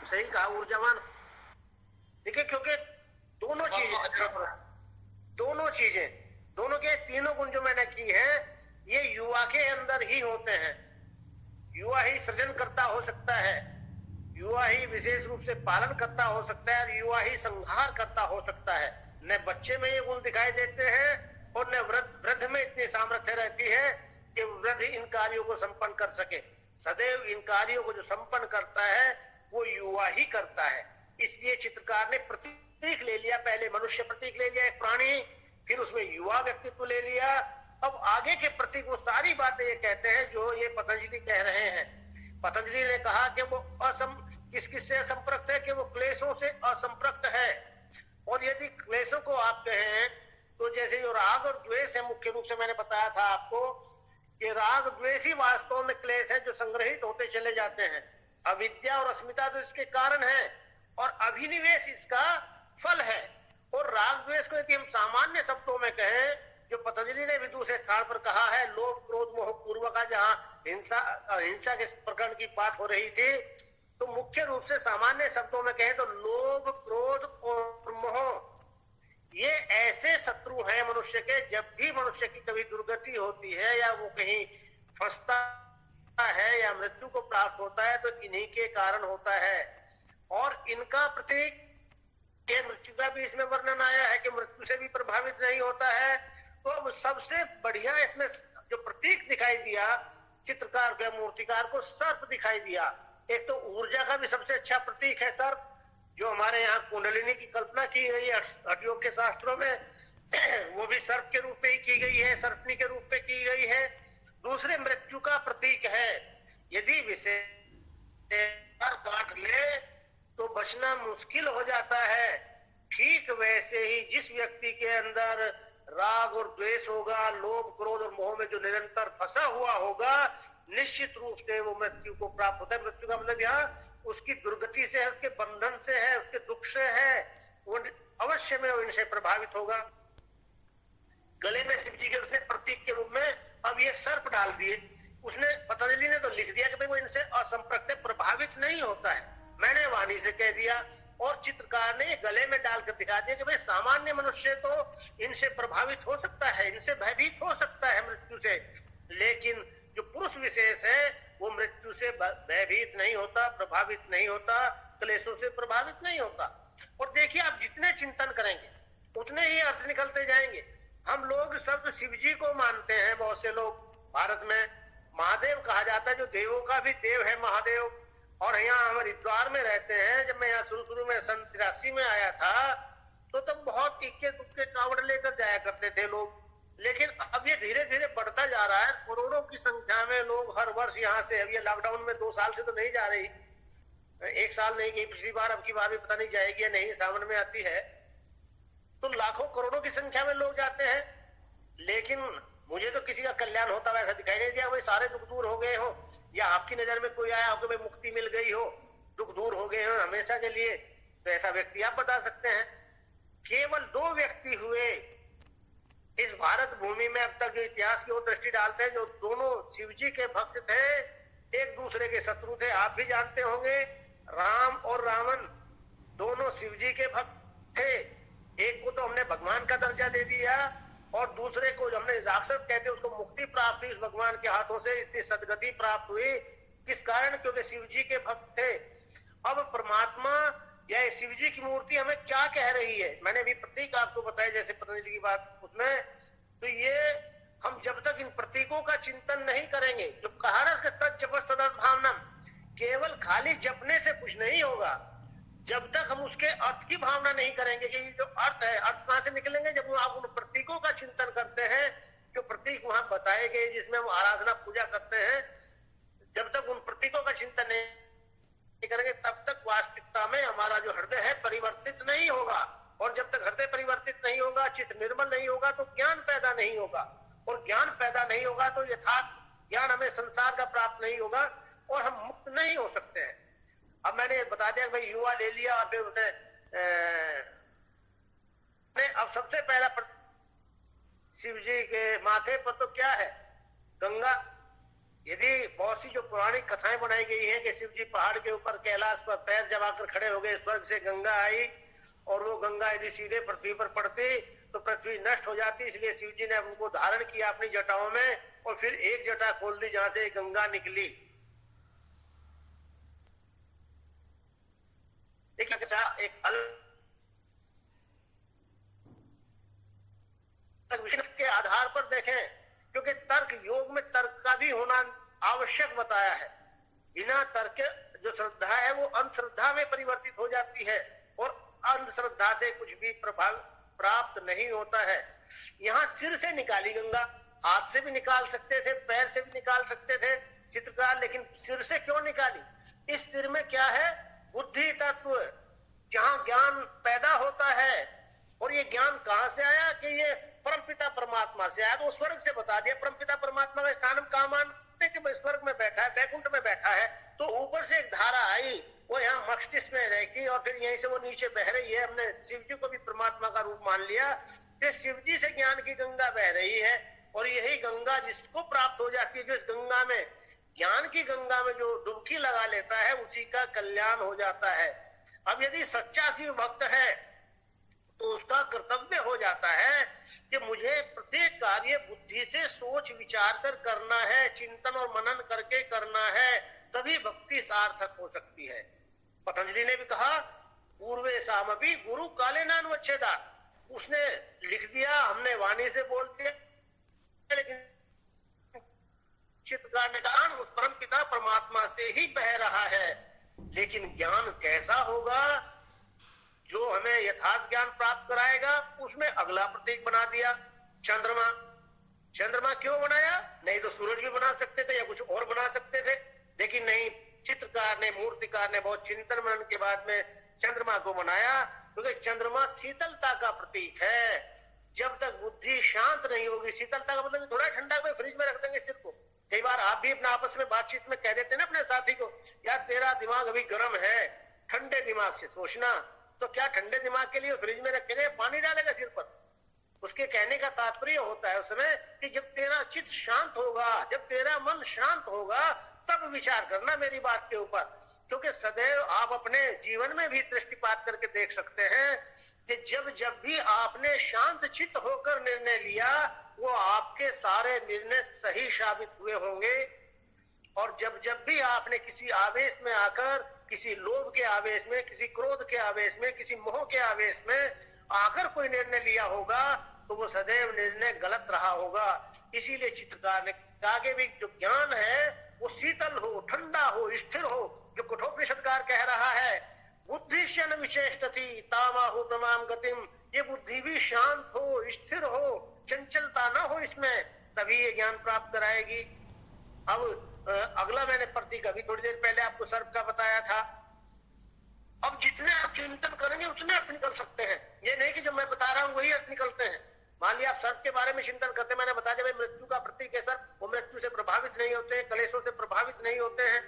सही कहा, ऊर्जावान। देखिए क्योंकि दोनों चीजें दोनों के तीनों गुण जो मैंने की है, ये युवा के अंदर ही होते हैं। युवा ही सृजन करता हो सकता है, युवा ही विशेष रूप से पालन करता हो सकता है, और युवा ही संहार करता हो सकता है। न बच्चे में ये गुण दिखाई देते हैं, और न वृद्ध में इतनी सामर्थ्य रहती है कि वृद्ध इन कार्यों को संपन्न कर सके। सदैव इन कार्यों को जो संपन्न करता है वो युवा ही करता है। इसलिए चित्रकार ने प्रतीक ले लिया, पहले मनुष्य प्रतीक ले लिया, एक प्राणी, फिर उसमें युवा व्यक्तित्व ले लिया। अब आगे के प्रतीक वो सारी बातें ये कहते हैं जो ये पतंजलि कह रहे हैं। पतंजलि ने कहा कि वो किस से असंपृक्त है, कि वो क्लेशों से असंपृक्त है। और यदि क्लेशों को आप कहें तो जैसे जो राग और द्वेष है, मुख्य रूप से मैंने बताया था आपको कि राग द्वेष ही वास्तव में क्लेश है जो संग्रहित होते चले जाते हैं। अविद्या और अस्मिता तो इसके कारण है, और अभिनिवेश इसका फल है। और राग द्वेष को यदि हम सामान्य शब्दों में कहें, जो पतंजलि ने भी दूसरे स्थान पर कहा है, लोभ क्रोध मोह पूर्व का, जहां हिंसा के प्रकरण की बात हो रही थी, तो मुख्य रूप से सामान्य शब्दों में कहें तो लोभ क्रोध और मोह ये ऐसे शत्रु हैं मनुष्य के। जब भी मनुष्य की कभी दुर्गति होती है, या वो कहीं फंसता है, या मृत्यु को प्राप्त होता है, तो इन्हीं के कारण होता है। और इनका प्रतीक, ये मृत्यु का भी इसमें वर्णन आया है कि मृत्यु से भी प्रभावित नहीं होता है। तो अब सबसे बढ़िया इसमें जो प्रतीक दिखाई दिया चित्रकार के, मूर्तिकार को सर्प दिखाई दिया। एक तो ऊर्जा का भी सबसे अच्छा प्रतीक है सर्प, जो हमारे यहाँ कुंडलिनी की कल्पना की गई है हठयोग के शास्त्रों में, वो भी सर्प के रूप में ही की गई है, सर्पनी के रूप में की गई है। दूसरे मृत्यु का प्रतीक है। यदि विषय काट ले तो बचना मुश्किल हो जाता है। ठीक वैसे ही जिस व्यक्ति के अंदर राग और द्वेष होगा, लोभ क्रोध और मोह में जो निरंतर फंसा हुआ होगा, निश्चित रूप से वो मृत्यु को प्राप्त होता है। मृत्यु का मतलब यहाँ उसकी दुर्गति से है, उसके बंधन से है, उसके दुख से है, वो अवश्य में इनसे प्रभावित होगा। गले में शिव जी के उसने प्रतीक के रूप में अब ये सर्प डाल दिए। उसने, पतंजलि ने तो लिख दिया कि भाई वो इनसे असंपृक्त प्रभावित नहीं होता है, मैंने वाणी से कह दिया। और चित्रकार ने गले में डालकर दिखा दिया कि भाई सामान्य मनुष्य तो इनसे प्रभावित हो सकता है, इनसे भयभीत हो सकता है मृत्यु से, लेकिन जो पुरुष विशेष है वो मृत्यु से भयभीत नहीं होता, प्रभावित नहीं होता, क्लेशों से प्रभावित नहीं होता। और देखिए आप जितने चिंतन करेंगे उतने ही अर्थ निकलते जाएंगे। हम लोग शब्द शिव जी को मानते हैं, बहुत से लोग भारत में महादेव कहा जाता है, जो देवों का भी देव है महादेव। और यहाँ हम हरिद्वार में रहते हैं। जब मैं यहाँ शुरू में सन 83 में आया था, तो तब बहुत इक्के दुक्के कावड़ लेकर जाया करते थे लोग, लेकिन अब ये धीरे धीरे बढ़ता जा रहा है। करोड़ों की संख्या में लोग हर वर्ष यहाँ से, अब ये लॉकडाउन में 2 साल से तो नहीं जा रही, 1 साल नहीं गई पिछली बार, अब की बार भी पता नहीं जाएगी या नहीं, सावन में आती है, तो लाखों करोड़ों की संख्या में लोग जाते हैं। लेकिन मुझे तो किसी का कल्याण होता वैसा दिखाई नहीं दिया। वही सारे दुख दूर हो गए हो, या आपकी नजर में कोई आया हो कि मुक्ति मिल गई हो, दुख दूर हो गए हो हमेशा के लिए, तो ऐसा व्यक्ति आप बता सकते हैं। केवल 2 व्यक्ति हुए इस भारत भूमि में अब तक जो इतिहास की ओर दृष्टि डालते हैं, जो दोनों शिव जी के भक्त थे, एक दूसरे के शत्रु थे। आप भी जानते होंगे, राम और रावण दोनों शिव जी के भक्त थे। एक को तो हमने भगवान का दर्जा दे दिया, और दूसरे को जो हमने राक्षस कहते उसको मुक्ति प्राप्त हुई उस भगवान के हाथों से, इतनी सदगति प्राप्त हुई। किस कारण? क्योंकि शिव जी के भक्त थे। अब परमात्मा या शिव जी की मूर्ति हमें क्या कह रही है? मैंने भी प्रतीक आपको बताया, जैसे पतंजलि की बात उसमें, तो ये हम जब तक इन प्रतीकों का चिंतन नहीं करेंगे, जो कहा ना भावनम, केवल खाली जपने से कुछ नहीं होगा। जब तक हम उसके अर्थ की भावना नहीं करेंगे कि ये जो अर्थ है, अर्थ कहां से निकलेंगे? जब आप उन प्रतीकों का चिंतन करते हैं, जो प्रतीक वहां बताए गए जिसमें हम आराधना पूजा करते हैं, जब तक उन प्रतीकों का चिंतन नहीं करेंगे तब तक वास्तविकता में हमारा जो हृदय है परिवर्तित नहीं होगा। और जब तक हृदय परिवर्तित नहीं होगा, चित्त निर्मल नहीं होगा, तो ज्ञान पैदा नहीं होगा। और ज्ञान पैदा नहीं होगा तो यथार्थ ज्ञान हमें संसार का प्राप्त नहीं होगा और हम मुक्त नहीं हो सकते हैं। अब मैंने बता दिया भाई युवा ले लिया, और फिर उसने अब सबसे पहला शिव जी के माथे पर तो क्या है? गंगा। यदि बहुत सी जो पौराणिक कथाएं बनाई गई हैं कि शिव जी पहाड़ के ऊपर कैलाश पर पैर जमाकर खड़े हो गए, स्वर्ग से गंगा आई और वो गंगा यदि सीधे पृथ्वी पर पड़ती तो पृथ्वी नष्ट हो जाती, इसलिए शिव जी ने उनको धारण किया अपनी जटाओं में और फिर एक जटा खोल दी जहां से गंगा निकली। एक विषय के आधार पर देखें, क्योंकि तर्क योग में तर्क का भी होना आवश्यक बताया है। बिना तर्क जो श्रद्धा है वो अंधश्रद्धा में परिवर्तित हो जाती है और अंधश्रद्धा से कुछ भी प्रभाव प्राप्त नहीं होता है। यहाँ सिर से निकाली गंगा, हाथ से भी निकाल सकते थे, पैर से भी निकाल सकते थे चित्रकार, लेकिन सिर से क्यों निकाली? इस सिर में क्या है? बुद्धि तत्व, जहां ज्ञान पैदा होता है। और ये ज्ञान कहां से आया? कि ये परमपिता परमात्मा से आया। तो स्वर्ग से बता दिया परमपिता परमात्मा का स्थान हम कहां मानते कि स्वर्ग में बैठा है, बैकुंठ में बैठा है। तो ऊपर से एक धारा आई, वो यहाँ मस्तिष्क में रहेगी और फिर यहीं से वो नीचे बह रही है। हमने शिव जी को भी परमात्मा का रूप मान लिया कि शिव जी से ज्ञान की गंगा बह रही है और यही गंगा जिसको प्राप्त हो जाती है, जो इस गंगा में ज्ञान की गंगा में जो डुबकी लगा लेता है उसी का कल्याण हो जाता है। अब यदि सच्चा शिव भक्त है तो उसका कर्तव्य हो जाता है कि मुझे प्रत्येक कार्य बुद्धि से सोच विचार कर करना है, चिंतन और मनन करके करना है, तभी भक्ति सार्थक हो सकती है। पतंजलि ने भी कहा पूर्वे सामपि गुरु काले नान वच्छेदा। उसने लिख दिया, हमने वाणी से बोल दिया, लेकिन चित्तकार ने कहा परम पिता परमात्मा से ही बह रहा है। लेकिन ज्ञान कैसा होगा जो हमें यथार्थ ज्ञान प्राप्त कराएगा? उसमें अगला प्रतीक बना दिया चंद्रमा। चंद्रमा क्यों बनाया? नहीं तो सूरज भी बना सकते थे या कुछ और बना सकते थे, लेकिन नहीं, चित्रकार ने, मूर्तिकार ने बहुत चिंतन मनन के बाद में चंद्रमा को बनाया, क्योंकि चंद्रमा शीतलता का प्रतीक है। जब तक बुद्धि शांत नहीं होगी, शीतलता का मतलब थोड़ा ठंडा में फ्रिज में रख देंगे सिर को। कई बार आप भी अपने आपस में बातचीत में कह देते ना अपने साथी को, यार तेरा दिमाग अभी गर्म है, ठंडे दिमाग से सोचना। तो क्या ठंडे दिमाग के लिए फ्रिज में रखेंगे, पानी डालेगा सिर पर? उसके कहने का तात्पर्य होता है उसमें कि जब तेरा चित्त शांत होगा, जब तेरा मन शांत होगा, तब विचार करना मेरी बात के ऊपर। क्योंकि सदैव आप अपने जीवन में भी दृष्टिपात करके देख सकते हैं कि जब जब भी आपने शांत चित्त होकर निर्णय लिया, वो आपके सारे निर्णय सही साबित हुए होंगे। और जब जब भी आपने किसी आवेश में आकर, किसी लोभ के आवेश में, किसी क्रोध के आवेश में, किसी मोह के आवेश में आकर कोई निर्णय लिया होगा, तो वो सदैव निर्णय गलत रहा होगा। इसीलिए चित्रकार ने कहा कि भी जो ज्ञान है वो शीतल हो, ठंडा हो, स्थिर हो। जो कठोपनिषदकार कह रहा है बुद्धिश्य न विशेषतति तामाहु प्रमाम गतिम, ये बुद्धि भी शांत हो, स्थिर हो, चंचलता ना हो इसमें, तभी ये ज्ञान प्राप्त कराएगी। अब अगला मैंने प्रतीक अभी थोड़ी देर पहले आपको सर्प का बताया था। अब जितने आप चिंतन करेंगे उतने अर्थ निकल सकते हैं। ये नहीं कि जो मैं बता रहा हूँ वही अर्थ निकलते हैं। मान लिया आप सर्प के बारे में चिंतन करते हैं, मैंने बता दिया भाई मृत्यु का प्रतीक है सर्प, वो मृत्यु से प्रभावित नहीं होते, कलेशों से प्रभावित नहीं होते हैं।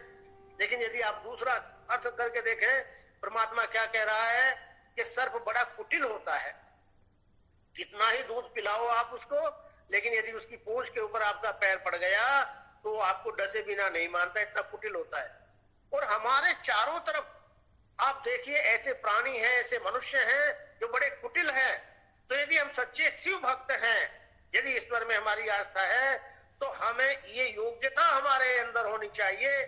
लेकिन यदि आप दूसरा अर्थ करके देखें, परमात्मा क्या कह रहा है कि सर्प बड़ा कुटिल होता है। कितना ही दूध पिलाओ आप उसको, लेकिन यदि उसकी पूंछ के ऊपर आपका पैर पड़ गया तो आपको डसे बिना नहीं मानता, इतना कुटिल होता है। और हमारे चारों तरफ आप देखिए ऐसे प्राणी हैं, ऐसे मनुष्य हैं जो बड़े कुटिल हैं। तो यदि हम सच्चे शिव भक्त हैं, यदि ईश्वर में हमारी आस्था है, तो हमें ये योग्यता हमारे अंदर होनी चाहिए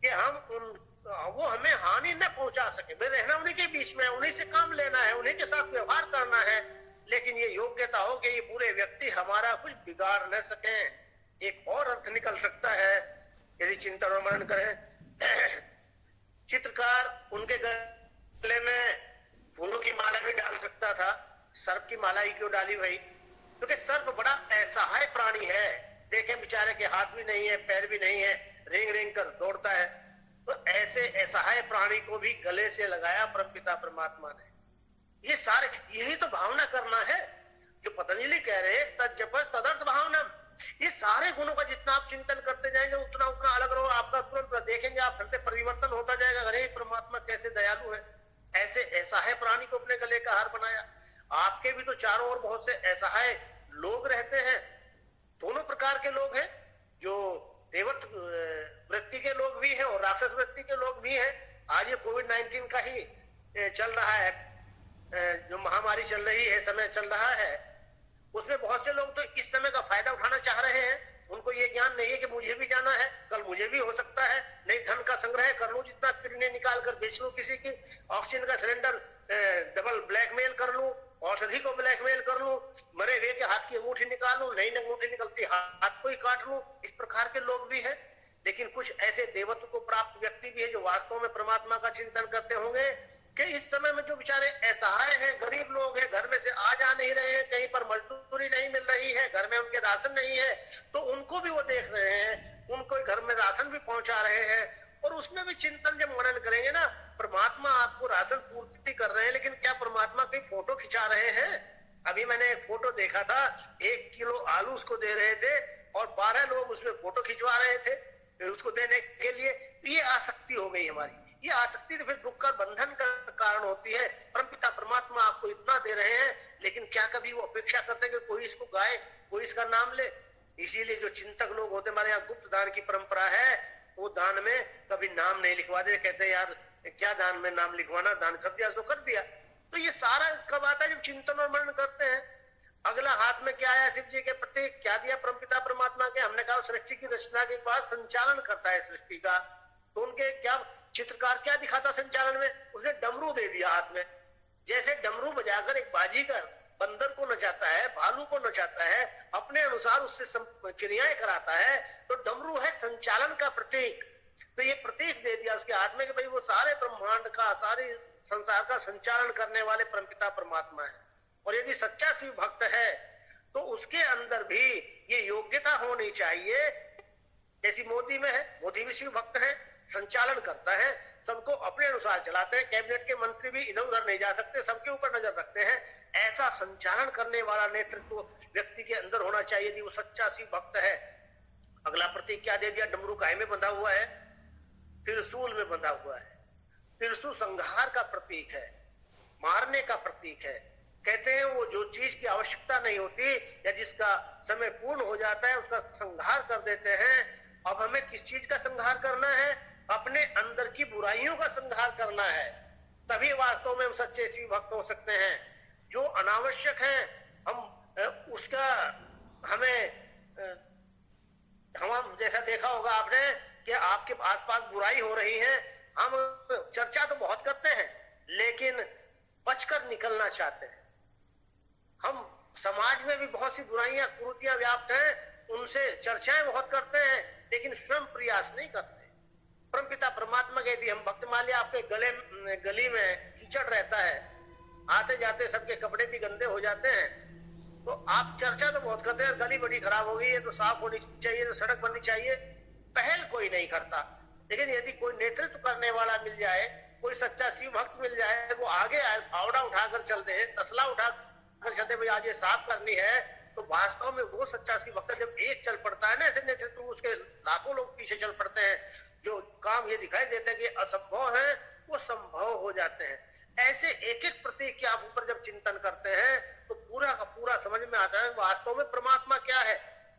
कि वो हमें हानि न पहुंचा सके। रहना उन्हीं के बीच में, उन्हीं से काम लेना है, उन्हीं के साथ व्यवहार करना है, लेकिन ये योग्यता हो कि ये पूरे व्यक्ति हमारा कुछ बिगाड़ न सके। एक और अर्थ निकल सकता है यदि चिंतन और मनन करें। चित्रकार उनके गले में फूलों की माला भी डाल सकता था, सर्प की माला ही क्यों डाली भाई? क्योंकि सर्प बड़ा असहाय प्राणी है। देखें बेचारे के हाथ भी नहीं है, पैर भी नहीं है, रेंग रेंग कर दौड़ता है। तो ऐसे असहाय प्राणी को भी गले से लगाया परमपिता परमात्मा ने। ये सारे, यही तो भावना करना है जो पतंजलि कह रहे हैं, तज्जपस तदर्थ भावना। ये सारे गुणों का जितना आप चिंतन करते जाएंगे उतना उतना अलग रहो, आपका तुरंत देखेंगे आप हृदय परिवर्तन होता जाएगा। अरे परमात्मा कैसे दयालु है। ऐसे असहाय प्राणी को अपने गले का हार बनाया। आपके भी तो चारों ओर बहुत से असहाय लोग रहते हैं, दोनों प्रकार के लोग हैं, जो देवत वृत्ति के लोग भी हैं और राक्षस वृत्ति के लोग भी हैं। आज ये कोविड-19 का ही चल रहा है, जो महामारी चल रही है, समय चल रहा है, उसमें बहुत से लोग तो इस समय का फायदा उठाना चाह रहे हैं। उनको ये ज्ञान नहीं है कि मुझे भी जाना है, कल मुझे भी हो सकता है, नहीं धन का संग्रह कर लूं, जितना किडनी निकाल कर बेच लूं, किसी की ऑक्सीजन का सिलेंडर डबल ब्लैकमेल कर लूं, औषधि को ब्लैकमेल कर लूं, मरे हुए के हाथ की अंगूठी निकाल लूं, नहीं अंगूठी निकलती हाथ को ही काट लूं। इस प्रकार के लोग भी हैं। लेकिन कुछ ऐसे देवत्व को प्राप्त व्यक्ति भी है जो वास्तव में परमात्मा का चिंतन करते होंगे कि इस समय में जो बेचारे असहाय हैं, गरीब लोग हैं, घर में से आ जा नहीं रहे हैं, कहीं पर मजदूरी नहीं मिल रही है, घर में उनके राशन नहीं है, तो उनको भी वो देख रहे हैं, उनको घर में राशन भी पहुंचा रहे हैं। और उसमें भी चिंतन जब मनन करेंगे ना, परमात्मा आपको राशन पूर्ति कर रहे हैं, लेकिन क्या परमात्मा की फोटो खिंचा रहे हैं? अभी मैंने एक फोटो देखा था, 1 किलो आलू उसको दे रहे थे और 12 लोग उसमें फोटो खिंचवा रहे थे उसको देने के लिए। ये आसक्ति हो गई हमारी। ये आसक्ति तो फिर दुख का बंधन का कारण होती है। परमपिता परमात्मा आपको इतना दे रहे हैं, लेकिन क्या कभी वो अपेक्षा करते हैं कि कोई इसको गाए, कोई इसका नाम ले? इसीलिए जो चिंतक लोग होते, हमारे यहाँ गुप्त दान की परंपरा है, वो दान में कभी नाम नहीं लिखवाते। कहते हैं यार क्या दान में नाम लिखवाना, दान कर दिया तो कर दिया। तो ये सारा कब आता है? जब चिंतन और मनन करते हैं। अगला हाथ में क्या आया शिव जी के प्रति, क्या दिया परमपिता परमात्मा के? हमने कहा सृष्टि की रचना के बाद संचालन करता है सृष्टि का, तो उनके क्या चित्रकार क्या दिखाता संचालन में? उसने डमरू दे दिया हाथ में। जैसे डमरू बजाकर एक बाजीगर बंदर को नचाता है, भालू को नचाता है, अपने अनुसार उससे क्रियाएं कराता है, तो डमरू है संचालन का प्रतीक। तो ये प्रतीक दे दिया उसके हाथ में कि भाई वो सारे ब्रह्मांड का, सारे संसार का संचालन करने वाले परमपिता परमात्मा है। और यदि सच्चा शिव भक्त है तो उसके अंदर भी ये योग्यता होनी चाहिए, जैसी मोदी में है। मोदी भी शिव भक्त है, संचालन करता है, सबको अपने अनुसार चलाते हैं। कैबिनेट के मंत्री भी इधर उधर नहीं जा सकते, सबके ऊपर नजर रखते हैं। ऐसा संचालन करने वाला नेतृत्व व्यक्ति के अंदर होना चाहिए यदि वो सच्चा शिव भक्त है। अगला प्रतीक क्या दे दिया? डमरू काय में बंधा हुआ है? त्रिशूल में बंधा हुआ है। त्रिशूल संहार का प्रतीक है, मारने का प्रतीक है। कहते हैं वो जो चीज की आवश्यकता नहीं होती या जिसका समय पूर्ण हो जाता है उसका संहार कर देते हैं। अब हमें किस चीज का संहार करना है? अपने अंदर की बुराइयों का संहार करना है, तभी वास्तव में हम सच्चे शिव भक्त हो सकते हैं। जो अनावश्यक है हम उसका हम जैसा देखा होगा आपने कि आपके आसपास बुराई हो रही है, हम चर्चा तो बहुत करते हैं लेकिन बचकर निकलना चाहते हैं। हम समाज में भी बहुत सी बुराइयां कुरीतियां व्याप्त हैं, उनसे चर्चाएं बहुत करते हैं लेकिन स्वयं प्रयास नहीं करते। परमपिता परमात्मा कहती हम भक्त मान लिया आपके गली में कीचड़ रहता है, आते जाते सबके कपड़े भी गंदे हो जाते हैं, तो आप चर्चा तो बहुत करते हैं, गली बड़ी खराब हो गई है तो साफ होनी चाहिए, तो सड़क बननी चाहिए, पहल कोई नहीं करता। लेकिन यदि कोई नेतृत्व करने वाला मिल जाए, कोई सच्चा शिव भक्त मिल जाए, वो आगे फावड़ा उठाकर चल दे, तसला उठाकर चल दे, भाई आज ये साफ करनी है, तो वास्तव में वो सच्चा शिव भक्त जब एक चल पड़ता है ना ऐसे नेतृत्व, उसके लाखों लोग पीछे चल पड़ते हैं। जो काम ये दिखाई देते हैं कि असंभव है वो संभव हो जाते हैं। ऐसे एक एक प्रतीक के आप ऊपर जब चिंतन करते हैं तो पूरा का पूरा समझ में आता है वास्तव में परमात्मा क्या है।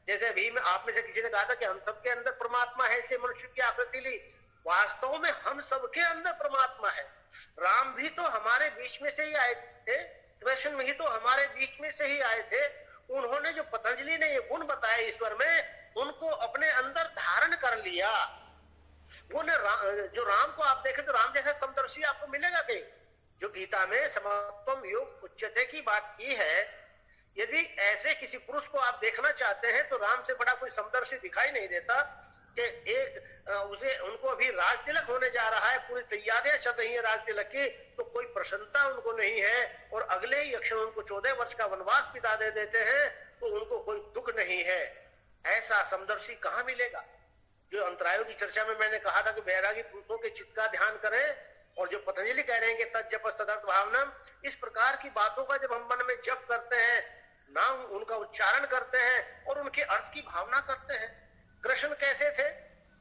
जैसे अभी में आप में से किसी ने कहा था कि हम सबके अंदर परमात्मा है, इसलिए मनुष्य की आकृति ली। वास्तव में हम सबके अंदर परमात्मा है। राम भी तो हमारे बीच में से ही आए थे, कृष्ण भी तो हमारे बीच में से ही आए थे। उन्होंने जो पतंजलि ने ये गुण बताए ईश्वर में, उनको अपने अंदर धारण कर लिया। वो जो राम को आप देखें तो राम जैसा समदर्शी आपको मिलेगा कहीं? जो गीता में समत्वम योग उच्चते की बात की है, यदि ऐसे किसी पुरुष को आप देखना चाहते हैं तो राम से बड़ा कोई समदर्शी दिखाई नहीं देता। कि उनको अभी राज तिलक होने जा रहा है, पूरी तैयारियां चल रही है राज तिलक की, तो कोई प्रसन्नता उनको नहीं है, और अगले ही क्षण उनको 14 वर्ष का वनवास पिता दे देते हैं, तो उनको कोई दुख नहीं है। ऐसा समदर्शी कहाँ मिलेगा? जो अंतरायों की चर्चा में मैंने कहा था कि वैरागी पुरुषों के चित्त का ध्यान करें, और जो पतंजलि कह रहे हैं कि तज्जप तदर्थ भावनम, इस प्रकार की बातों का जब हम मन में जप करते हैं, नाम उनका उच्चारण करते हैं और उनके अर्थ की भावना करते हैं। कृष्ण कैसे थे?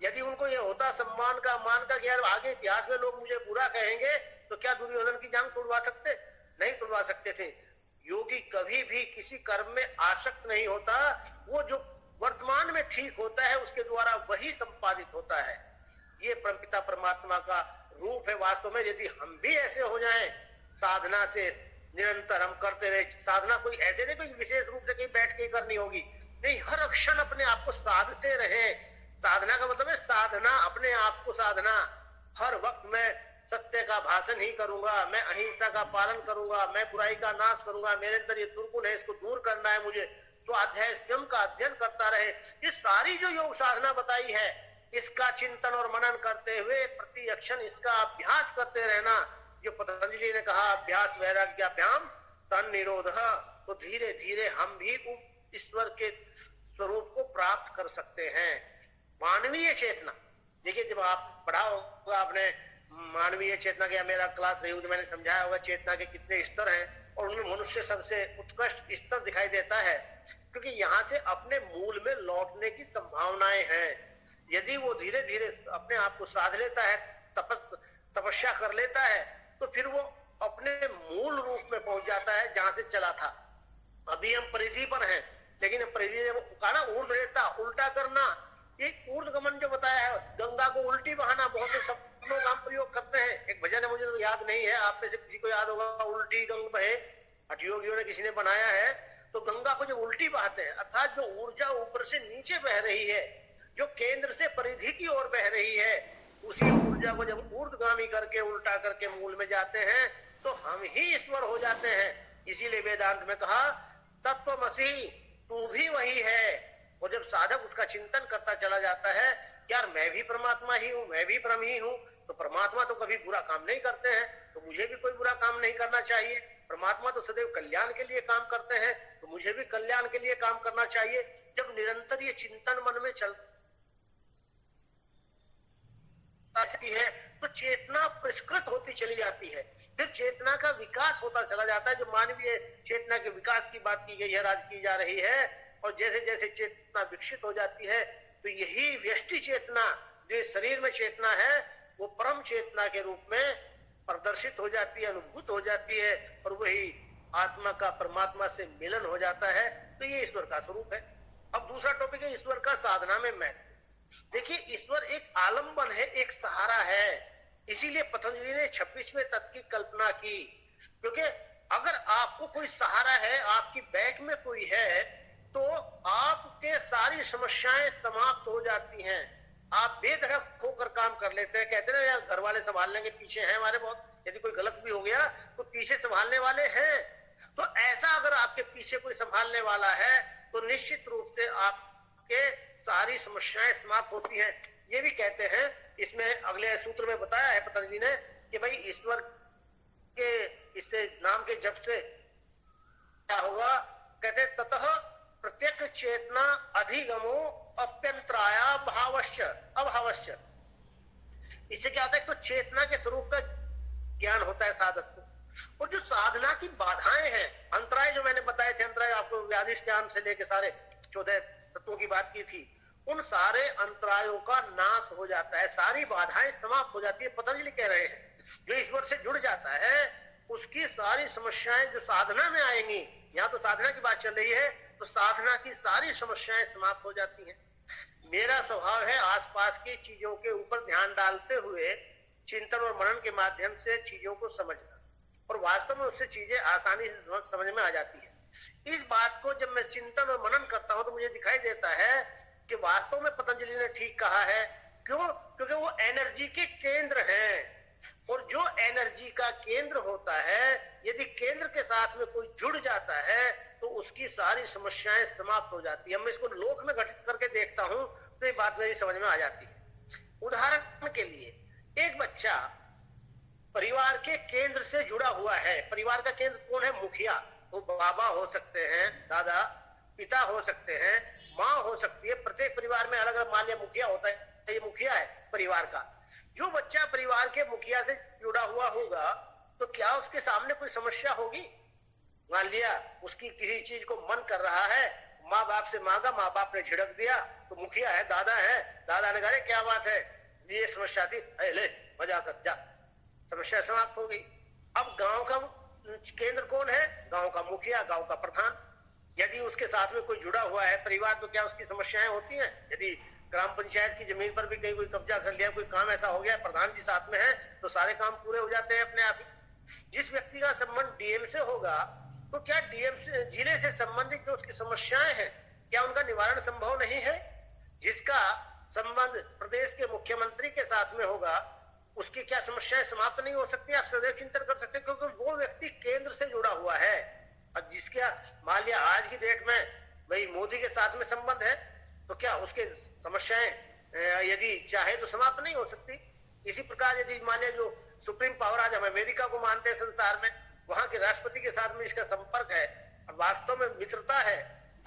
यदि उनको ये होता सम्मान का, मान का कि यार आगे इतिहास में लोग मुझे बुरा कहेंगे, तो क्या दुर्योधन की जांग तोड़वा सकते? नहीं तोड़वा सकते थे। योगी कभी भी किसी कर्म में आसक्त नहीं होता, वो जो वर्तमान में ठीक होता है उसके द्वारा वही संपादित होता है। ये परमपिता परमात्मा का रूप है वास्तव में। यदि हम भी ऐसे हो जाएं, साधना से निरंतर हम करते रहे, साधना कोई ऐसे नहीं कोई विशेष रूप से कहीं बैठ के करनी होगी, नहीं, हर क्षण अपने आप को साधते रहे। साधना का मतलब है साधना, अपने आप को साधना। हर वक्त मैं सत्य का भाषण ही करूंगा, मैं अहिंसा का पालन करूंगा, मैं बुराई का नाश करूंगा, मेरे अंदर ये दुर्गुण है, इसको दूर करना है मुझे, तो अध्याय स्वयं का अध्ययन करता रहे। ये सारी जो योग साधना बताई है, इसका चिंतन और मनन करते हुए प्रति अक्षण इसका अभ्यास करते रहना। जो पतंजलि ने कहा अभ्यास वैराग्याभ्याम तन निरोध, तो धीरे धीरे हम भी ईश्वर के स्वरूप को प्राप्त कर सकते हैं। मानवीय चेतना, देखिए जब आप पढ़ा होगा आपने मानवीय चेतना के, मेरा क्लास रही होगी, मैंने समझाया होगा चेतना के कितने स्तर हैं, और उनमें मनुष्य सबसे उत्कृष्ट स्तर दिखाई देता है, क्योंकि यहाँ से अपने मूल में लौटने की संभावनाएं हैं। यदि वो धीरे धीरे अपने आप को साध लेता है, तपस्या कर लेता है, तो फिर वो अपने मूल रूप में पहुंच जाता है जहां से चला था। अभी हम परिधि पर हैं, लेकिन परिधि ने कहा ना ऊर्ध्वरेता, उल्टा करना, ये ऊर्ध्वगमन जो बताया है, गंगा को उल्टी बहाना, बहुत से शब्दों का हम प्रयोग करते हैं। एक भजन है, मुझे तो याद नहीं है, आप में से किसी को याद होगा, उल्टी गंग बहे, हठयोगियों ने किसी ने बनाया है। तो गंगा को जब उल्टी बहाते हैं, अर्थात जो ऊर्जा ऊपर से नीचे बह रही है, जो केंद्र से परिधि की ओर बह रही है, उसी ऊर्जा को जब ऊर्ध्वगामी करके उल्टा करके मूल में जाते हैं, तो हम ही ईश्वर हो जाते हैं। इसीलिए वेदांत में कहा तत्वमसि, तू भी वही है। और जब साधक उसका चिंतन करता चला जाता है, यार मैं भी परमात्मा ही हूँ, मैं भी ब्रह्म ही हूँ, तो परमात्मा तो कभी बुरा काम नहीं करते हैं, तो मुझे भी कोई बुरा काम नहीं करना चाहिए। परमात्मा तो सदैव कल्याण के लिए काम करते हैं, तो मुझे भी कल्याण के लिए काम करना चाहिए। जब निरंतर ये चिंतन मन में चलता है, तो चेतना परिष्कृत होती चली जाती है, फिर चेतना का विकास होता चला जाता है। जो मानवीय चेतना के विकास की बात की गई है, आज की जा रही है, और जैसे जैसे चेतना विकसित हो जाती है, तो यही व्यष्टि चेतना जो शरीर में चेतना है, वो परम चेतना के रूप में प्रदर्शित हो जाती है, अनुभूत हो जाती है, और वही आत्मा का परमात्मा से मिलन हो जाता है। तो ये ईश्वर का स्वरूप है। अब दूसरा टॉपिक है ईश्वर का साधना में महत्व। देखिए, ईश्वर एक आलंबन है, एक सहारा है। इसीलिए पतंजलि ने 26वें तत्व की कल्पना की, क्योंकि अगर आपको कोई सहारा है, आपकी बैक में कोई है, तो आपके सारी समस्याएं समाप्त हो जाती हैं। आप बेधड़क होकर काम कर लेते हैं। कहते हैं ना यार, घर वाले संभाल लेंगे, पीछे हैं हमारे बहुत, यदि कोई गलत भी हो गया तो पीछे संभालने वाले हैं। तो ऐसा अगर आपके पीछे कोई संभालने वाला है, तो निश्चित रूप से आपके सारी समस्याएं समाप्त होती हैं। ये भी कहते हैं, इसमें अगले सूत्र में बताया है पतंजलि ने कि भाई ईश्वर के इससे नाम के जप से क्या होगा। कहते ततः प्रत्येक चेतना अधिगमो अप्यंतराया भावश्च अभावश्च। इससे क्या होता है, तो चेतना के स्वरूप का ज्ञान होता है साधक को। और जो साधना की बाधाएं हैं, अंतराय जो मैंने बताए थे, अंतराय आपको व्याधिष्ठान से लेकर सारे 14 तत्वों की बात की थी, उन सारे अंतरायों का नाश हो जाता है, सारी बाधाएं समाप्त हो जाती है। पतंजलि कह रहे हैं, जो ईश्वर से जुड़ जाता है, उसकी सारी समस्याएं जो साधना में आएंगी, यहाँ तो साधना की बात चल रही है, तो साधना की सारी समस्याएं समाप्त हो जाती हैं। मेरा स्वभाव है आसपास की चीजों के ऊपर ध्यान डालते हुए चिंतन और मनन के माध्यम से चीजों को समझना, और वास्तव में उससे चीजें आसानी से समझ में आ जाती है। इस बात को जब मैं चिंतन और मनन करता हूं, तो मुझे दिखाई देता है कि वास्तव में पतंजलि ने ठीक कहा है। क्यों? क्योंकि वो एनर्जी के केंद्र हैं, और जो एनर्जी का केंद्र होता है, यदि केंद्र के साथ में कोई जुड़ जाता है, तो उसकी सारी समस्याएं समाप्त हो जाती है। मैं इसको लोक में घटित करके देखता हूं, तो ये बात मेरी समझ में आ जाती है। उदाहरण के लिए, एक बच्चा परिवार के केंद्र से जुड़ा हुआ है। परिवार का केंद्र कौन है? मुखिया। वो बाबा हो सकते हैं, दादा, पिता हो सकते हैं, माँ हो सकती है। प्रत्येक परिवार में अलग अलग, मान लिया मुखिया होता है, ये मुखिया है परिवार का। जो बच्चा परिवार के मुखिया से जुड़ा हुआ होगा तो क्या उसके सामने कोई समस्या होगी? मान लिया उसकी किसी चीज को मन कर रहा है, माँ बाप से मांगा, माँ बाप ने झिड़क दिया, तो मुखिया है, दादा ने कहा क्या बात है, ये समस्या थी, ले मजा कर जा, समस्या समाप्त हो गई। अब गांव का केंद्र कौन है? गांव का मुखिया, गांव का प्रधान। यदि उसके साथ में कोई जुड़ा हुआ है परिवार तो क्या उसकी समस्याएं होती हैं? यदि ग्राम पंचायत की जमीन पर भी कहीं कोई कब्जा कर लिया, कोई काम ऐसा हो गया, प्रधान जी साथ में है तो सारे काम पूरे हो जाते हैं अपने आप ही। जिस व्यक्ति का संबंध डीएम से होगा तो क्या डीएम से, जिले से संबंधित जो उसकी समस्याएं हैं, क्या उनका निवारण संभव नहीं है? जिसका संबंध प्रदेश के मुख्यमंत्री के साथ में होगा उसकी क्या समस्याएं समाप्त नहीं हो सकती? आप सदैव चिंतन कर सकते हैं, क्योंकि वो व्यक्ति केंद्र से जुड़ा हुआ है। और जिसके मान लिया आज की डेट में भाई मोदी के साथ में संबंध है तो क्या उसके समस्याएं यदि चाहे तो समाप्त नहीं हो सकती? इसी प्रकार यदि मान लिया जो सुप्रीम पावर आज हम अमेरिका को मानते हैं संसार में, वहां के राष्ट्रपति के साथ में इसका संपर्क है, वास्तव में मित्रता है,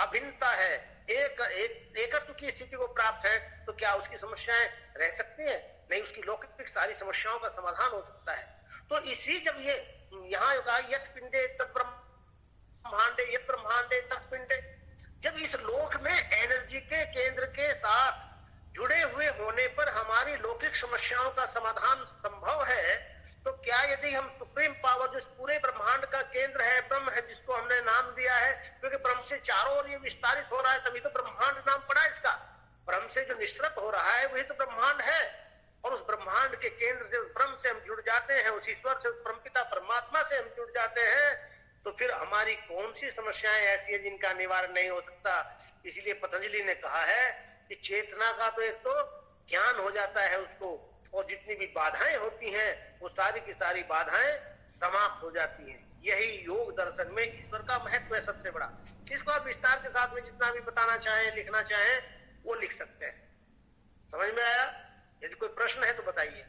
अभिन्नता है, एकत्व की स्थिति को प्राप्त है, तो क्या उसकी समस्याएं रह सकती है? नहीं, उसकी लौकिक सारी समस्याओं का समाधान हो सकता है। तो इसी जब ये यहाँ कहा यत् पिंडे तत् ब्रह्मांडे, यत् ब्रह्मांडे तत् पिंडे, जब इस लोक में एनर्जी के केंद्र के साथ जुड़े हुए होने पर हमारी लौकिक समस्याओं का समाधान संभव है, तो क्या यदि हम सुप्रीम पावर जो इस पूरे ब्रह्मांड का केंद्र है, ब्रह्म है, जिसको हमने नाम दिया है क्योंकि ब्रह्म से चारों ओर ये विस्तारित हो रहा है तभी तो ब्रह्मांड नाम पड़ा इसका, ब्रह्म से जो निश्चित हो रहा है वही तो ब्रह्मांड है। और उस ब्रह्मांड के केंद्र से, उस ब्रह्म से हम जुड़ जाते हैं, उस ईश्वर से, उस परमपिता परमात्मा से हम जुड़ जाते हैं, तो फिर हमारी कौन सी समस्याएं ऐसी है जिनका निवारण नहीं हो सकता? इसीलिए पतंजलि ने कहा है कि चेतना का तो एक तो ज्ञान हो जाता है उसको, और जितनी भी बाधाएं होती हैं वो सारी की सारी बाधाएं समाप्त हो जाती हैं। यही योग दर्शन में ईश्वर का महत्व है सबसे बड़ा। इसको आप विस्तार के साथ में जितना भी बताना चाहें, लिखना चाहें, वो लिख सकते हैं। समझ में आया? यदि कोई प्रश्न है तो बताइए।